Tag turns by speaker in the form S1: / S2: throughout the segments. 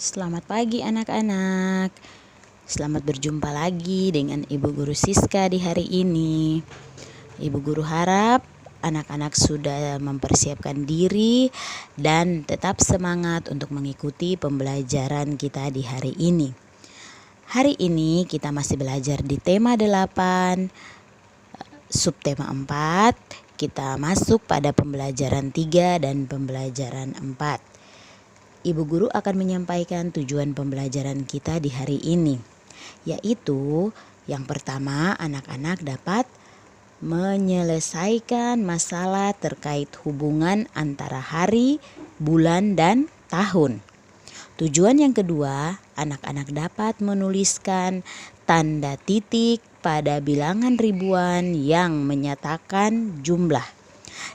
S1: Selamat pagi anak-anak. Selamat berjumpa lagi dengan Ibu Guru Siska di hari ini. Ibu Guru harap anak-anak sudah mempersiapkan diri dan tetap semangat untuk mengikuti pembelajaran kita di hari ini. Hari ini kita masih belajar di tema 8, subtema 4. Kita masuk pada pembelajaran 3 dan pembelajaran 4. Ibu Guru akan menyampaikan tujuan pembelajaran kita di hari ini, yaitu yang pertama, anak-anak dapat menyelesaikan masalah terkait hubungan antara hari, bulan, dan tahun. Tujuan yang kedua, anak-anak dapat menuliskan tanda titik pada bilangan ribuan yang menyatakan jumlah.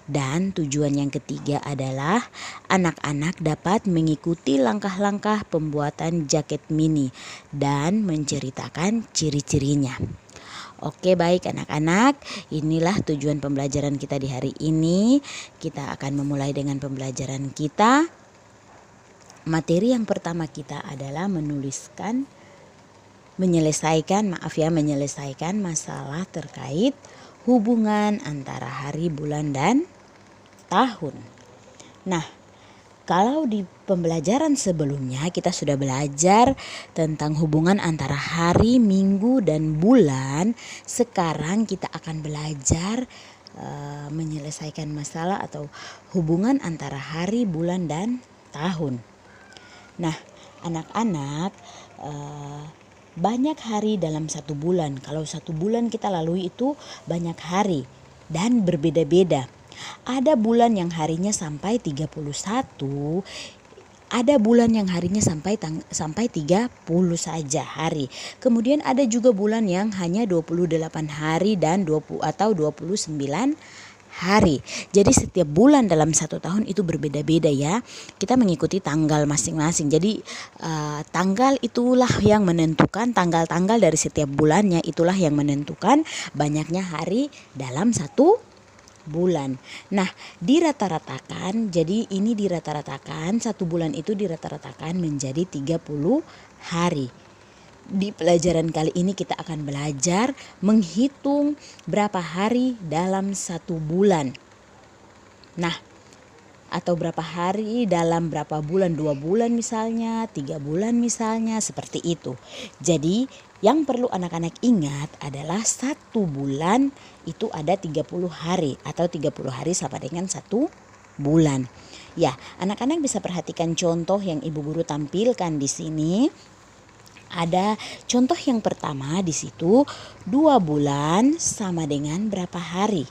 S1: Dan tujuan yang ketiga adalah anak-anak dapat mengikuti langkah-langkah pembuatan jaket mini dan menceritakan ciri-cirinya. Oke, baik anak-anak, inilah tujuan pembelajaran kita di hari ini. Kita akan memulai dengan pembelajaran kita. Materi yang pertama kita adalah menyelesaikan masalah terkait hubungan antara hari, bulan, dan tahun. Nah, kalau di pembelajaran sebelumnya kita sudah belajar tentang hubungan antara hari, minggu, dan bulan. Sekarang kita akan belajar menyelesaikan masalah atau hubungan antara hari, bulan, dan tahun. Nah, anak-anak, banyak hari dalam satu bulan. Kalau satu bulan kita lalui itu banyak hari dan berbeda-beda. Ada bulan yang harinya sampai 31, ada bulan yang harinya sampai 30 saja hari. Kemudian ada juga bulan yang hanya 28 hari dan 29 hari. Jadi setiap bulan dalam satu tahun itu berbeda-beda ya. Kita mengikuti tanggal masing-masing. Jadi tanggal itulah yang menentukan, tanggal-tanggal dari setiap bulannya itulah yang menentukan banyaknya hari dalam satu bulan. Nah, dirata-ratakan, jadi ini dirata-ratakan, satu bulan itu dirata-ratakan menjadi 30 hari. Di pelajaran kali ini kita akan belajar menghitung berapa hari dalam satu bulan. Nah, atau berapa hari dalam berapa bulan, 2 bulan misalnya, 3 bulan misalnya, seperti itu. Jadi yang perlu anak-anak ingat adalah satu bulan itu ada 30 hari atau 30 hari sama dengan satu bulan. Ya, anak-anak bisa perhatikan contoh yang Ibu Guru tampilkan di sini. Ada contoh yang pertama di situ, 2 bulan sama dengan berapa hari?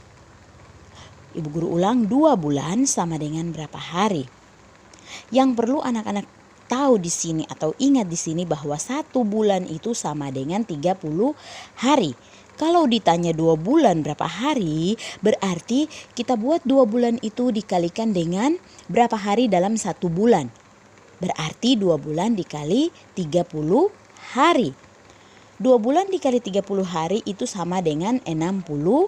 S1: Ibu Guru ulang, 2 bulan sama dengan berapa hari? Yang perlu anak-anak tahu di sini atau ingat di sini bahwa 1 bulan itu sama dengan 30 hari. Kalau ditanya 2 bulan berapa hari, berarti kita buat 2 bulan itu dikalikan dengan berapa hari dalam 1 bulan. Berarti 2 bulan dikali 30 hari. 2 bulan dikali 30 hari itu sama dengan 60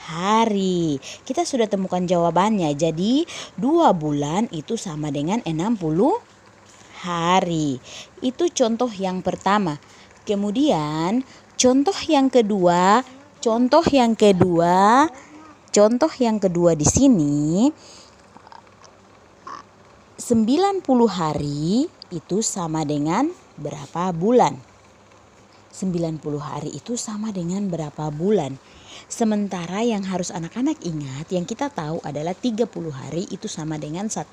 S1: hari. Kita sudah temukan jawabannya. Jadi 2 bulan itu sama dengan 60 hari. Itu contoh yang pertama. Kemudian contoh yang kedua di sini, 90 hari itu sama dengan berapa bulan? 90 hari itu sama dengan berapa bulan? Sementara yang harus anak-anak ingat, yang kita tahu adalah 30 hari itu sama dengan 1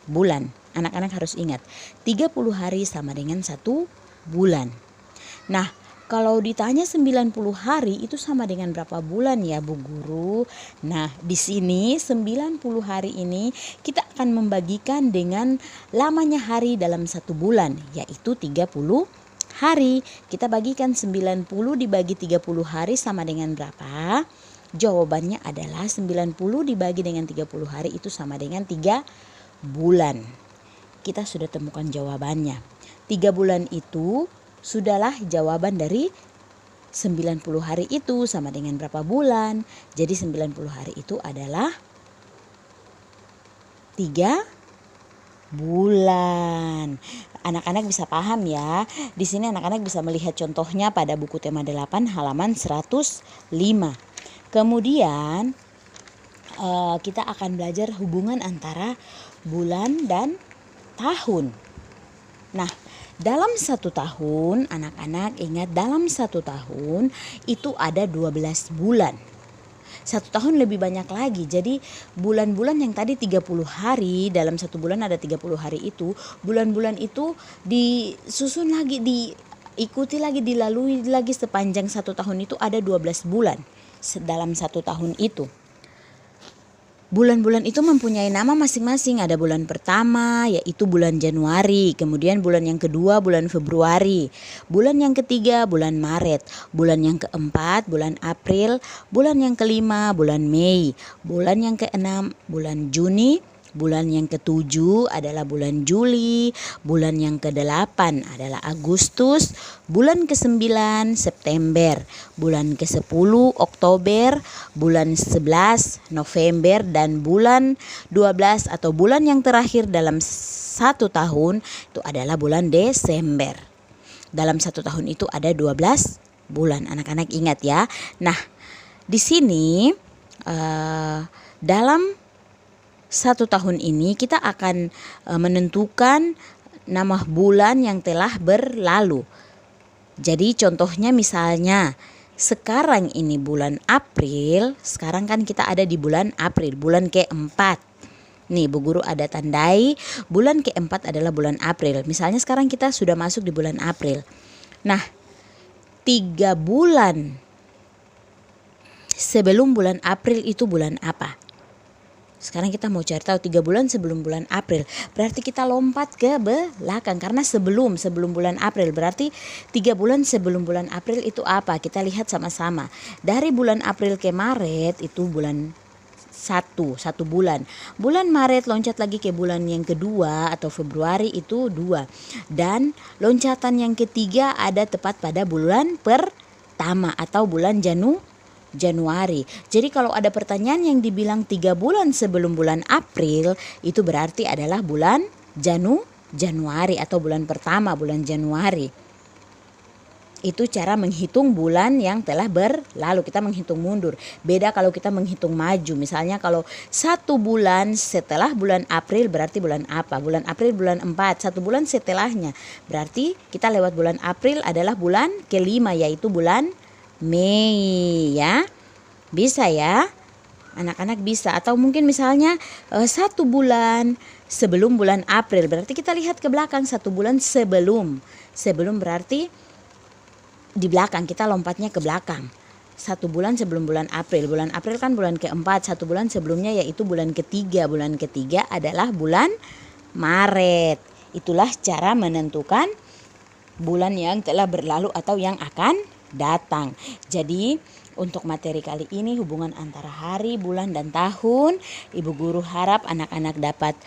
S1: bulan. Anak-anak harus ingat, 30 hari sama dengan 1 bulan. Nah, kalau ditanya 90 hari itu sama dengan berapa bulan ya Bu Guru? Nah, di sini 90 hari ini kita akan membagikan dengan lamanya hari dalam 1 bulan, yaitu 30 hari. Kita bagikan 90 dibagi 30 hari sama dengan berapa? Jawabannya adalah 90 dibagi dengan 30 hari itu sama dengan 3 bulan. Kita sudah temukan jawabannya. 3 bulan itu sudahlah jawaban dari 90 hari itu sama dengan berapa bulan. Jadi 90 hari itu adalah 3 bulan. anak-anak bisa paham ya. Di sini anak-anak bisa melihat contohnya pada buku tema 8 halaman 105. Kemudian kita akan belajar hubungan antara bulan dan tahun. Nah, dalam 1 tahun, anak-anak ingat, dalam 1 tahun itu ada 12 bulan. 1 tahun lebih banyak lagi. Jadi bulan-bulan yang tadi 30 hari, dalam 1 bulan ada 30 hari itu, bulan-bulan itu disusun lagi, diikuti lagi, dilalui lagi sepanjang 1 tahun itu ada 12 bulan dalam 1 tahun itu. Bulan-bulan itu mempunyai nama masing-masing. Ada bulan pertama yaitu bulan Januari, kemudian bulan yang kedua bulan Februari, bulan yang ketiga bulan Maret, bulan yang keempat bulan April, bulan yang kelima bulan Mei, bulan yang keenam bulan Juni, bulan yang ketujuh adalah bulan Juli, bulan yang kedelapan adalah Agustus, bulan kesembilan September, bulan ke-10 Oktober, bulan 11 November, dan bulan 12 atau bulan yang terakhir dalam 1 tahun itu adalah bulan Desember. Dalam 1 tahun itu ada 12 bulan, anak-anak ingat ya. Nah, di sini dalam 1 tahun ini kita akan menentukan nama bulan yang telah berlalu. Jadi contohnya misalnya sekarang ini bulan April, sekarang kan kita ada di bulan April, bulan keempat. Nih Bu Guru ada tandai bulan keempat adalah bulan April. Misalnya sekarang kita sudah masuk di bulan April. Nah, 3 bulan sebelum bulan April itu bulan apa? Sekarang kita mau cari tahu 3 bulan sebelum bulan April. Berarti kita lompat ke belakang karena sebelum bulan April. Berarti 3 bulan sebelum bulan April itu apa? Kita lihat sama-sama. Dari bulan April ke Maret itu bulan 1 bulan. Bulan Maret loncat lagi ke bulan yang kedua atau Februari itu 2. Dan loncatan yang ketiga ada tepat pada bulan pertama atau bulan Januari. Jadi kalau ada pertanyaan yang dibilang 3 bulan sebelum bulan April, itu berarti adalah bulan Januari atau bulan pertama, bulan Januari. Itu cara menghitung bulan yang telah berlalu. Kita menghitung mundur. Beda kalau kita menghitung maju. Misalnya kalau 1 bulan setelah bulan April berarti bulan apa? Bulan April bulan 4. 1 bulan setelahnya. Berarti kita lewat bulan April adalah bulan kelima yaitu bulan Mei ya. Bisa ya, anak-anak bisa. Atau mungkin misalnya 1 bulan sebelum bulan April, berarti kita lihat ke belakang 1 bulan sebelum berarti di belakang, kita lompatnya ke belakang. 1 bulan sebelum bulan April. Bulan April kan bulan keempat. 1 bulan sebelumnya yaitu bulan ketiga. Bulan ketiga adalah bulan Maret. Itulah cara menentukan bulan yang telah berlalu atau yang akan datang. Jadi untuk materi kali ini hubungan antara hari, bulan, dan tahun, Ibu Guru harap anak-anak dapat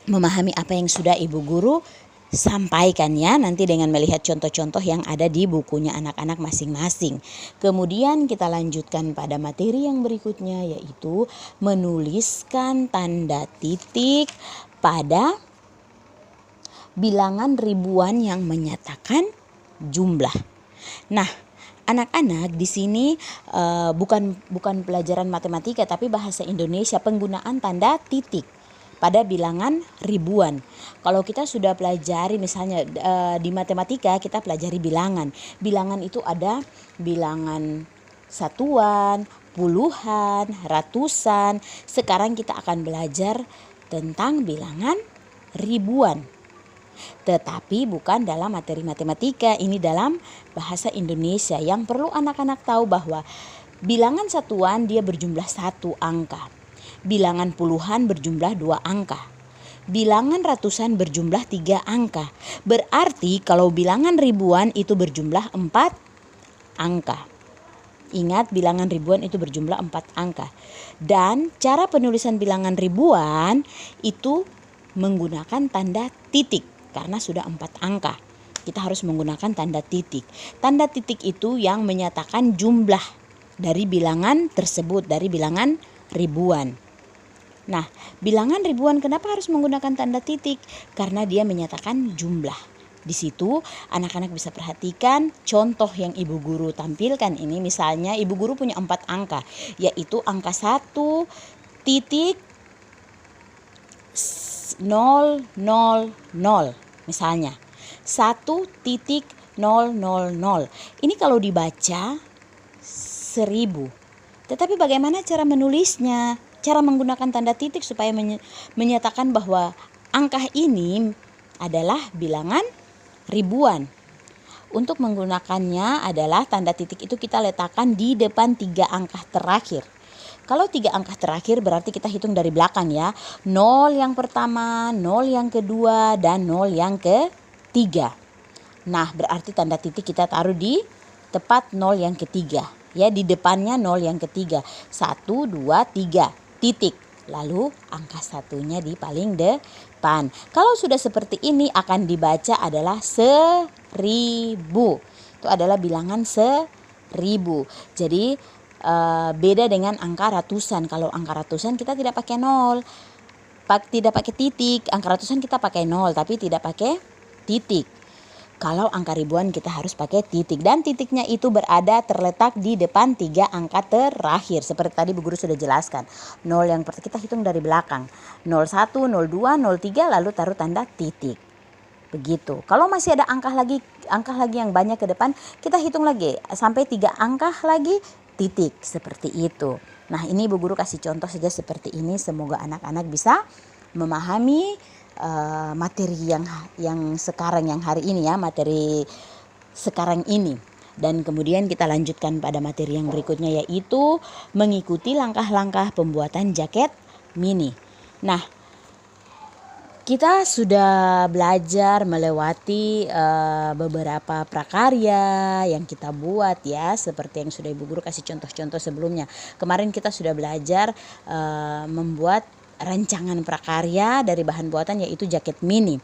S1: memahami apa yang sudah Ibu Guru sampaikan ya, nanti dengan melihat contoh-contoh yang ada di bukunya anak-anak masing-masing. Kemudian kita lanjutkan pada materi yang berikutnya, yaitu menuliskan tanda titik pada bilangan ribuan yang menyatakan jumlah. Nah, anak-anak di sini bukan pelajaran matematika tapi bahasa Indonesia, penggunaan tanda titik pada bilangan ribuan. Kalau kita sudah pelajari misalnya di matematika kita pelajari bilangan. Bilangan itu ada bilangan satuan, puluhan, ratusan. Sekarang kita akan belajar tentang bilangan ribuan. Tetapi bukan dalam materi matematika, ini dalam bahasa Indonesia. Yang perlu anak-anak tahu bahwa bilangan satuan dia berjumlah 1 angka. Bilangan puluhan berjumlah 2 angka. Bilangan ratusan berjumlah 3 angka. Berarti kalau bilangan ribuan itu berjumlah 4 angka. Ingat, bilangan ribuan itu berjumlah 4 angka. Dan cara penulisan bilangan ribuan itu menggunakan tanda titik. Karena sudah 4 angka, kita harus menggunakan tanda titik. Tanda titik itu yang menyatakan jumlah dari bilangan tersebut, dari bilangan ribuan. Nah, bilangan ribuan kenapa harus menggunakan tanda titik? Karena dia menyatakan jumlah. Di situ anak-anak bisa perhatikan contoh yang ibu guru tampilkan ini. Misalnya ibu guru punya 4 angka, yaitu angka 1 titik 000 misalnya 1 titik 000. Ini kalau dibaca 1000. Tetapi bagaimana cara menulisnya? Cara menggunakan tanda titik supaya menyatakan bahwa angka ini adalah bilangan ribuan. Untuk menggunakannya adalah tanda titik itu kita letakkan di depan 3 angka terakhir. Kalau 3 angka terakhir berarti kita hitung dari belakang ya. 0 yang pertama, 0 yang kedua, dan 0 yang ketiga. Nah, berarti tanda titik kita taruh di tepat 0 yang ketiga. Ya, di depannya 0 yang ketiga. 1, 2, 3 titik. Lalu angka satunya di paling depan. Kalau sudah seperti ini akan dibaca adalah 1000. Itu adalah bilangan 1000. Jadi beda dengan angka ratusan. Kalau angka ratusan kita tidak pakai 0. Tidak pakai titik. Angka ratusan kita pakai 0 tapi tidak pakai titik. Kalau angka ribuan kita harus pakai titik. Dan titiknya itu terletak di depan 3 angka terakhir. Seperti tadi Bu Guru sudah jelaskan. 0 yang pertama kita hitung dari belakang. 01, 02, 03 lalu taruh tanda titik. Begitu. Kalau masih ada angka lagi yang banyak ke depan, kita hitung lagi sampai 3 angka lagi titik. Seperti itu. Nah, ini Bu Guru kasih contoh saja seperti ini. Semoga anak-anak bisa memahami materi yang sekarang, yang hari ini ya, materi sekarang ini. Dan kemudian kita lanjutkan pada materi yang berikutnya, yaitu mengikuti langkah-langkah pembuatan jaket mini. Nah, kita sudah belajar melewati beberapa prakarya yang kita buat ya, seperti yang sudah Ibu Guru kasih contoh-contoh sebelumnya. Kemarin kita sudah belajar membuat rancangan prakarya dari bahan buatan, yaitu jaket mini.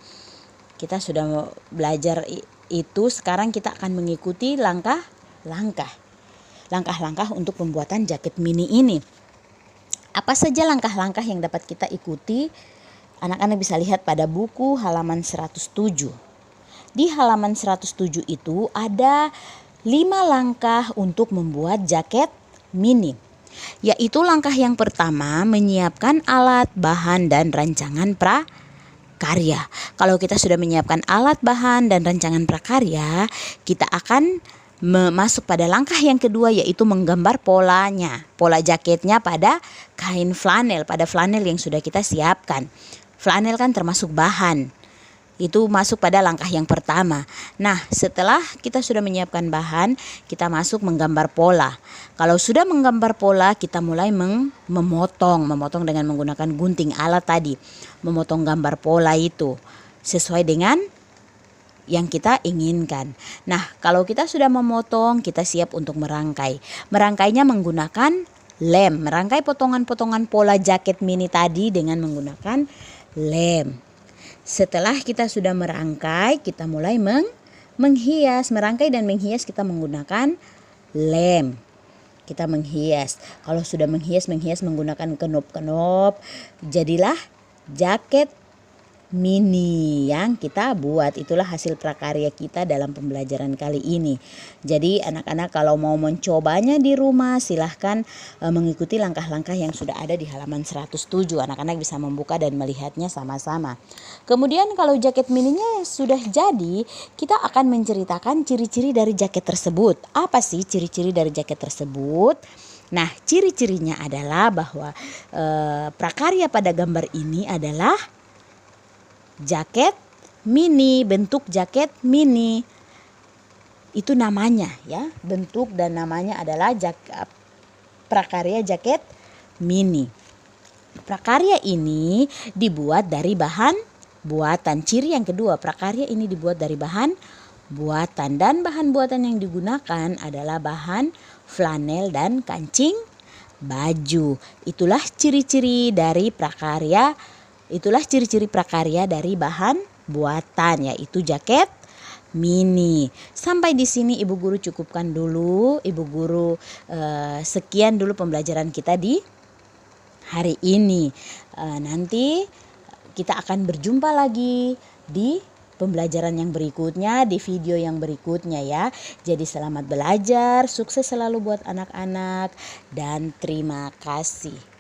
S1: Kita sudah belajar itu. Sekarang kita akan mengikuti langkah-langkah untuk pembuatan jaket mini ini. Apa saja langkah-langkah yang dapat kita ikuti? Anak-anak bisa lihat pada buku halaman 107. Di halaman 107 itu ada 5 langkah untuk membuat jaket mini. Yaitu langkah yang pertama, menyiapkan alat, bahan, dan rancangan prakarya. Kalau kita sudah menyiapkan alat, bahan, dan rancangan prakarya, kita akan masuk pada langkah yang kedua, yaitu menggambar polanya. Pola jaketnya pada kain flanel, pada flanel yang sudah kita siapkan. Flanel kan termasuk bahan. Itu masuk pada langkah yang pertama. Nah, setelah kita sudah menyiapkan bahan, kita masuk menggambar pola. Kalau sudah menggambar pola, kita mulai memotong dengan menggunakan gunting alat tadi. Memotong gambar pola itu sesuai dengan yang kita inginkan. Nah, kalau kita sudah memotong, kita siap untuk merangkai. Merangkainya menggunakan lem. Merangkai potongan-potongan pola jaket mini tadi dengan menggunakan lem. Setelah kita sudah merangkai, kita mulai menghias. Merangkai dan menghias kita menggunakan lem. Kita menghias. Kalau sudah menghias menggunakan kenop-kenop, jadilah jaket mini yang kita buat. Itulah hasil prakarya kita dalam pembelajaran kali ini. Jadi anak-anak kalau mau mencobanya di rumah, silahkan mengikuti langkah-langkah yang sudah ada di halaman 107. Anak-anak bisa membuka dan melihatnya sama-sama. Kemudian kalau jaket mininya sudah jadi, kita akan menceritakan ciri-ciri dari jaket tersebut. Apa sih ciri-ciri dari jaket tersebut? Nah, ciri-cirinya adalah bahwa prakarya pada gambar ini adalah jaket mini, bentuk jaket mini. Itu namanya ya, bentuk dan namanya adalah prakarya jaket mini. Prakarya ini dibuat dari bahan buatan. Ciri yang kedua, prakarya ini dibuat dari bahan buatan, dan bahan buatan yang digunakan adalah bahan flanel dan kancing baju. Itulah ciri-ciri dari prakarya. Itulah ciri-ciri prakarya dari bahan buatan, yaitu jaket mini. Sampai di sini Ibu Guru cukupkan dulu. Ibu Guru sekian dulu pembelajaran kita di hari ini. Nanti kita akan berjumpa lagi di pembelajaran yang berikutnya, di video yang berikutnya ya. Jadi selamat belajar, sukses selalu buat anak-anak, dan terima kasih.